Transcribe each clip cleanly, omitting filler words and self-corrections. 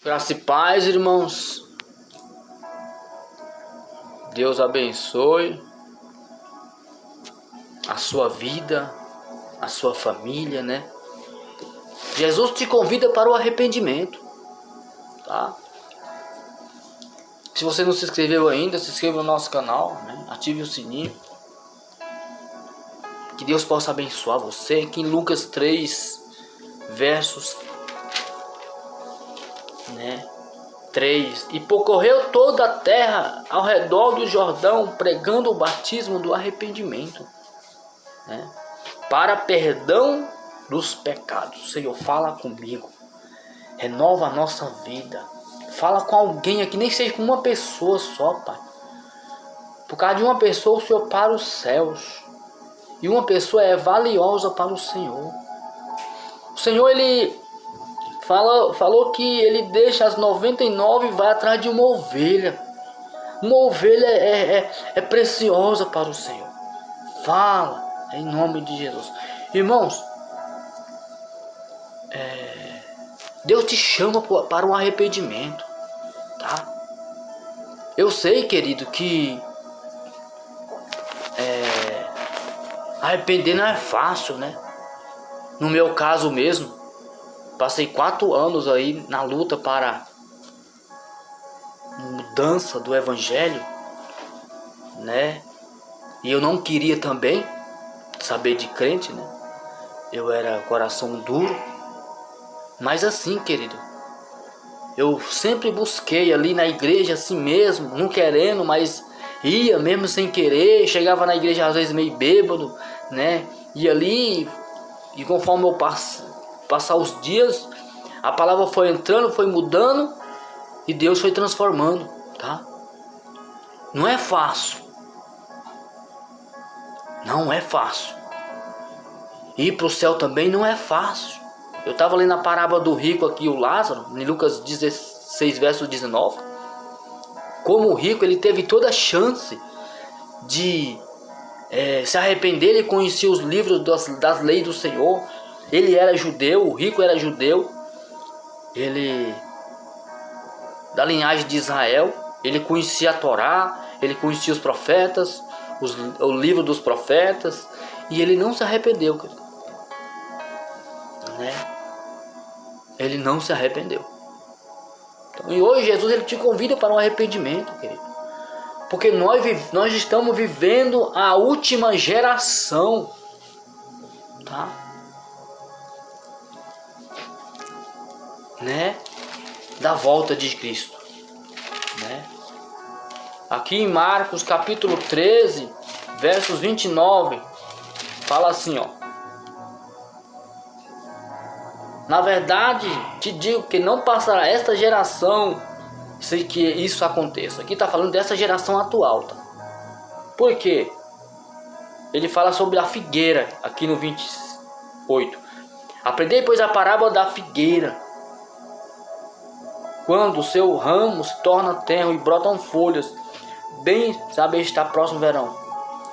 Graça e paz, irmãos. Deus abençoe a sua vida, a sua família, né? Jesus te convida para o arrependimento, tá? Se você não se inscreveu ainda, se inscreva no nosso canal, né? Ative o sininho. Que Deus possa abençoar você. Aqui em Lucas 3, versos, né? 3. E percorreu toda a terra ao redor do Jordão, pregando o batismo do arrependimento, né? Para perdão dos pecados. Senhor, fala comigo. Renova a nossa vida. Fala com alguém aqui, nem seja com uma pessoa só, Pai. Por causa de uma pessoa, o Senhor para os céus. E uma pessoa é valiosa para o Senhor. O Senhor, Ele falou que Ele deixa as 99 e vai atrás de uma ovelha. Uma ovelha é preciosa para o Senhor. Fala em nome de Jesus. Irmãos, Deus te chama para um arrependimento, tá? Eu sei, querido, que arrepender não é fácil, né? No meu caso mesmo, passei 4 anos aí na luta para mudança do evangelho, né? E eu não queria também saber de crente, né? Eu era coração duro. Mas assim, querido, eu sempre busquei ali na igreja assim mesmo, não querendo, mas ia mesmo sem querer. Chegava na igreja às vezes meio bêbado, né? E ali, e conforme eu passar os dias, a palavra foi entrando, foi mudando e Deus foi transformando, tá? Não é fácil. Não é fácil. Ir para o céu também não é fácil. Eu estava lendo a parábola do rico aqui, o Lázaro, em Lucas 16, verso 19. Como o rico, ele teve toda a chance de se arrepender. Ele conhecia os livros das leis do Senhor. Ele era judeu, o rico era judeu. Ele, da linhagem de Israel, ele conhecia a Torá, ele conhecia os profetas, o livro dos profetas. E ele não se arrependeu, querido, né? Ele não se arrependeu. Então, e hoje Jesus, ele te convida para um arrependimento, querido. Porque nós estamos vivendo a última geração, tá? Né? Da volta de Cristo, né? Aqui em Marcos capítulo 13, versos 29, fala assim, ó. Na verdade, te digo que não passará esta geração sem que isso aconteça. Aqui está falando dessa geração atual, tá? Por quê? Ele fala sobre a figueira, aqui no 28. Aprendei, pois, a parábola da figueira. Quando o seu ramo se torna tenro e brotam folhas, bem saber está próximo o verão.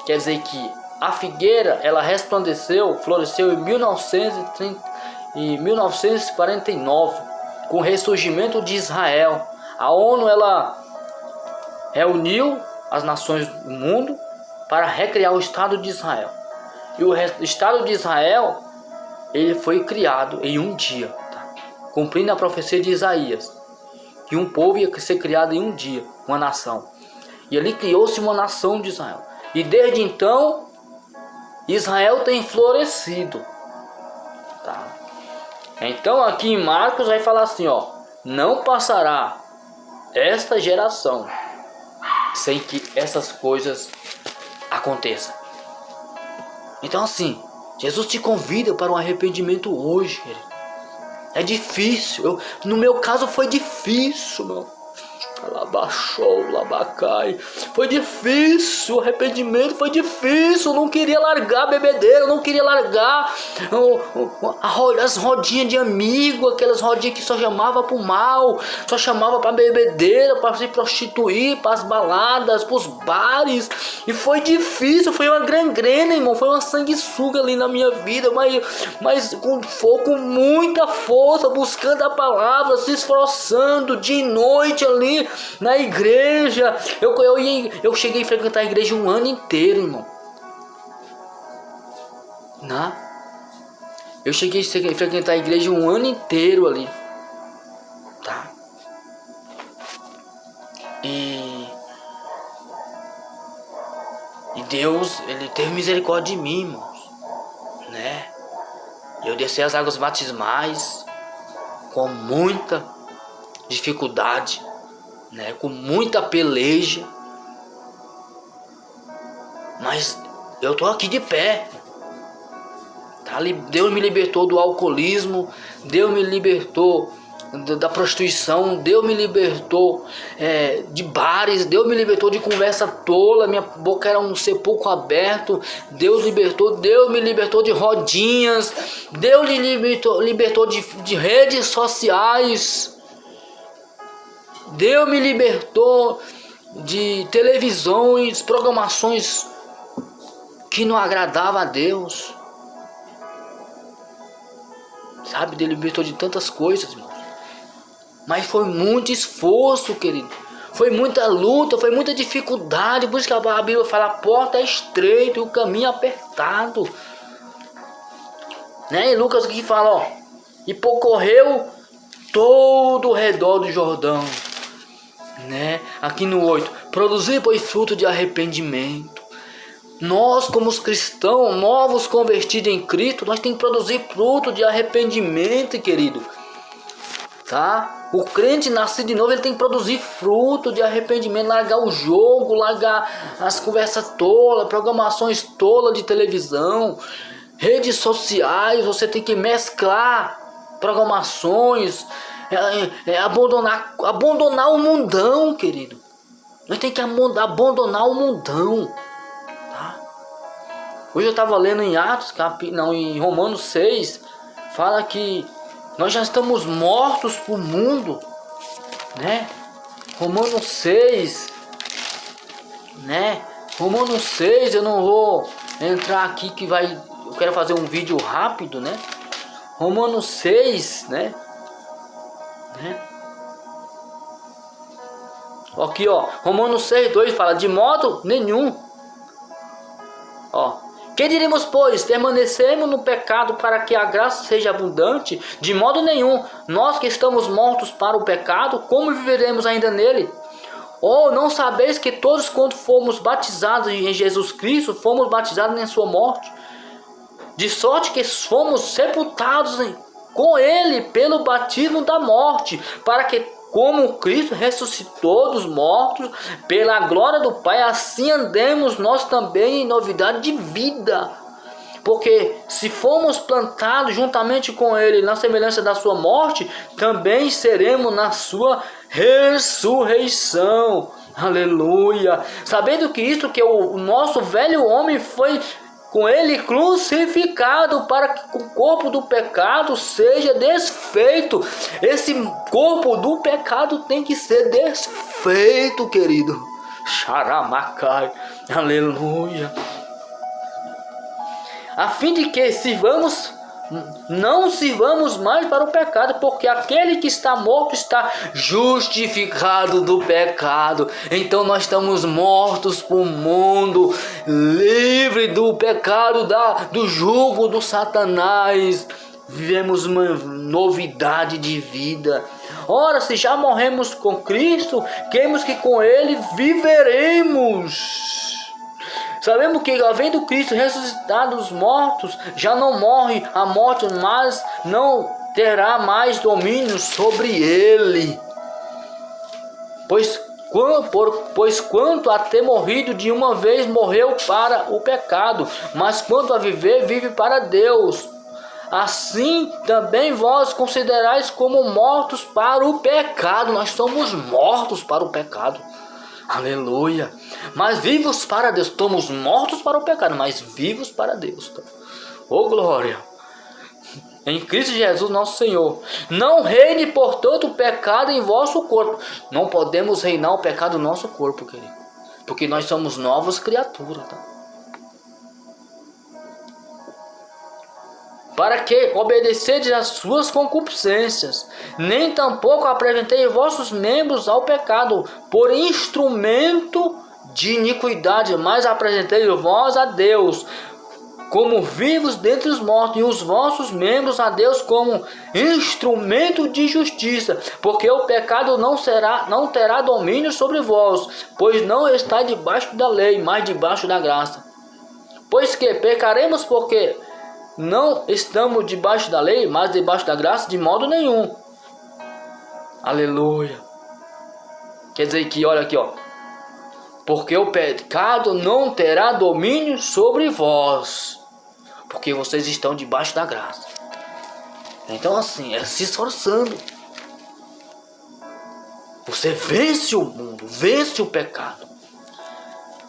Quer dizer que a figueira, ela resplandeceu, floresceu em 1949, com o ressurgimento de Israel. A ONU, ela reuniu as nações do mundo para recriar o Estado de Israel. E o Estado de Israel, ele foi criado em um dia, tá? Cumprindo a profecia de Isaías, que um povo ia ser criado em um dia, uma nação. E ali criou-se uma nação de Israel. E desde então, Israel tem florescido, tá? Então aqui em Marcos vai falar assim, ó. Não passará esta geração sem que essas coisas aconteçam. Então assim, Jesus te convida para um arrependimento hoje, querido. É difícil. No meu caso foi difícil, meu. Alabaxou, labacai. Foi difícil, o arrependimento foi difícil. Eu não queria largar a bebedeira, eu não queria largar as rodinhas de amigo, aquelas rodinhas que só chamava pro mal, só chamava pra bebedeira, pra se prostituir, pras baladas, pros bares. E foi difícil, foi uma gangrena, irmão, foi uma sanguessuga ali na minha vida, mas com muita força, buscando a palavra, se esforçando dia e noite ali na igreja. Eu cheguei a frequentar a igreja um ano inteiro, irmão. Eu cheguei a frequentar a igreja um ano inteiro ali. Tá? E Deus, Ele teve misericórdia de mim, irmãos. Né? Eu desci as águas batismais com muita dificuldade, né? Com muita peleja. Mas eu tô aqui de pé. Tá? Deus me libertou do alcoolismo. Deus me libertou da prostituição. Deus me libertou de bares. Deus me libertou de conversa tola. Minha boca era um sepulcro aberto. Deus me libertou de rodinhas. Deus me libertou de redes sociais. Deus me libertou de televisões, programações que não agradavam a Deus. Sabe, Deus me libertou de tantas coisas, irmãos. Mas foi muito esforço, querido. Foi muita luta, foi muita dificuldade. Por isso que a Bíblia fala, a porta é estreita e o caminho é apertado. Né? E Lucas aqui fala, ó, e percorreu todo o redor do Jordão. Né? Aqui no 8, produzir pois fruto de arrependimento. Nós como os cristãos novos convertidos em Cristo, nós temos que produzir fruto de arrependimento, querido. Tá? O crente nascido de novo, ele tem que produzir fruto de arrependimento, largar o jogo, largar as conversas tolas, programações tolas de televisão, redes sociais. Você tem que mesclar programações, abandonar o mundão, querido. Nós temos que abandonar o mundão. Tá? Hoje eu estava lendo em em Romanos 6, fala que nós já estamos mortos para o mundo, né? Romanos 6, né? Romanos 6, eu não vou entrar aqui eu quero fazer um vídeo rápido, né? Romanos 6, né? Aqui, ó, Romanos 6, 2 fala, de modo nenhum. Ó, que diremos, pois? Permanecemos no pecado para que a graça seja abundante? De modo nenhum. Nós que estamos mortos para o pecado, como viveremos ainda nele? Ou não sabeis que todos quando fomos batizados em Jesus Cristo, fomos batizados em sua morte? De sorte que fomos sepultados com ele pelo batismo da morte, para que, como Cristo ressuscitou dos mortos pela glória do Pai, assim andemos nós também em novidade de vida. Porque se formos plantados juntamente com ele na semelhança da sua morte, também seremos na sua ressurreição. Aleluia! Sabendo que isto, que o nosso velho homem foi com ele crucificado, para que o corpo do pecado seja desfeito. Esse corpo do pecado tem que ser desfeito, querido. Xaramacai, aleluia. A fim de que não sirvamos mais para o pecado, porque aquele que está morto está justificado do pecado. Então nós estamos mortos para o mundo, livre do pecado, do jugo do Satanás. Vivemos uma novidade de vida. Ora, se já morremos com Cristo, queremos que com Ele viveremos. Sabemos que, havendo Cristo ressuscitado dos mortos, já não morre a morte, mas não terá mais domínio sobre ele. Pois quanto a ter morrido de uma vez, morreu para o pecado, mas quanto a viver, vive para Deus. assim também vós considerais como mortos para o pecado. Nós somos mortos para o pecado. Aleluia. Mas vivos para Deus. Estamos mortos para o pecado, mas vivos para Deus. Oh glória. Em Cristo Jesus nosso Senhor. Não reine, portanto, o pecado em vosso corpo. Não podemos reinar o pecado no nosso corpo, querido. Porque nós somos novas criaturas, tá? Para que obedecedes às suas concupiscências, nem tampouco apresentei vossos membros ao pecado, por instrumento de iniquidade, mas apresentei vós a Deus, como vivos dentre os mortos, e os vossos membros a Deus como instrumento de justiça, porque o pecado não terá domínio sobre vós, pois não está debaixo da lei, mas debaixo da graça. Pois que pecaremos porque não estamos debaixo da lei, mas debaixo da graça? De modo nenhum. Aleluia. Quer dizer que, olha aqui, ó. Porque o pecado não terá domínio sobre vós, porque vocês estão debaixo da graça. Então assim, é se esforçando. Você vence o mundo, vence o pecado.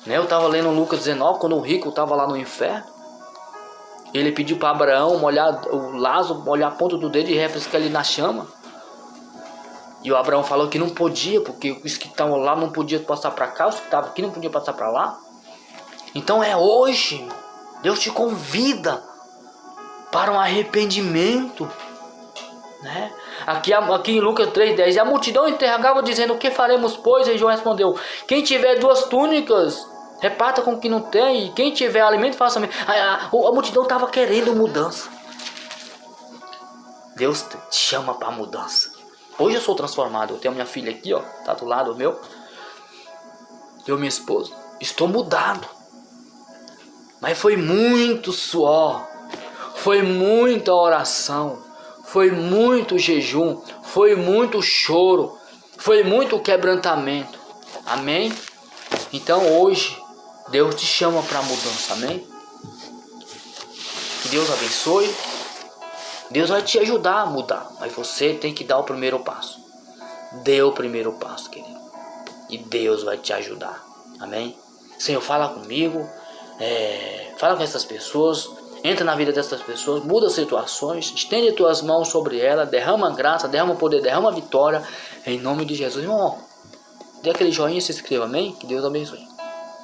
Né? Eu estava lendo Lucas 19, quando o rico estava lá no inferno. Ele pediu para Abraão molhar o Lázaro, molhar a ponta do dedo e refrescar ele na chama. E o Abraão falou que não podia, porque os que estavam lá não podiam passar para cá, os que estavam aqui não podiam passar para lá. Então é hoje. Deus te convida para um arrependimento. Né? Aqui em Lucas 3,10, a multidão interrogava dizendo: o que faremos, pois? E João respondeu: quem tiver 2 túnicas, reparta com o que não tem, e quem tiver alimento, faça mesmo. A multidão estava querendo mudança. Deus te chama para mudança. Hoje eu sou transformado. Eu tenho minha filha aqui, ó, tá do lado meu. Eu, minha esposa, estou mudado. Mas foi muito suor, foi muita oração, foi muito jejum, foi muito choro, foi muito quebrantamento. Amém? Então hoje Deus te chama para mudança. Amém? Que Deus abençoe. Deus vai te ajudar a mudar, mas você tem que dar o primeiro passo. Dê o primeiro passo, querido, e Deus vai te ajudar. Amém? Senhor, fala comigo, fala com essas pessoas, entra na vida dessas pessoas, muda situações, estende tuas mãos sobre ela, derrama graça, derrama poder, derrama vitória, em nome de Jesus. Irmão, dê aquele joinha e se inscreva. Amém? Que Deus abençoe.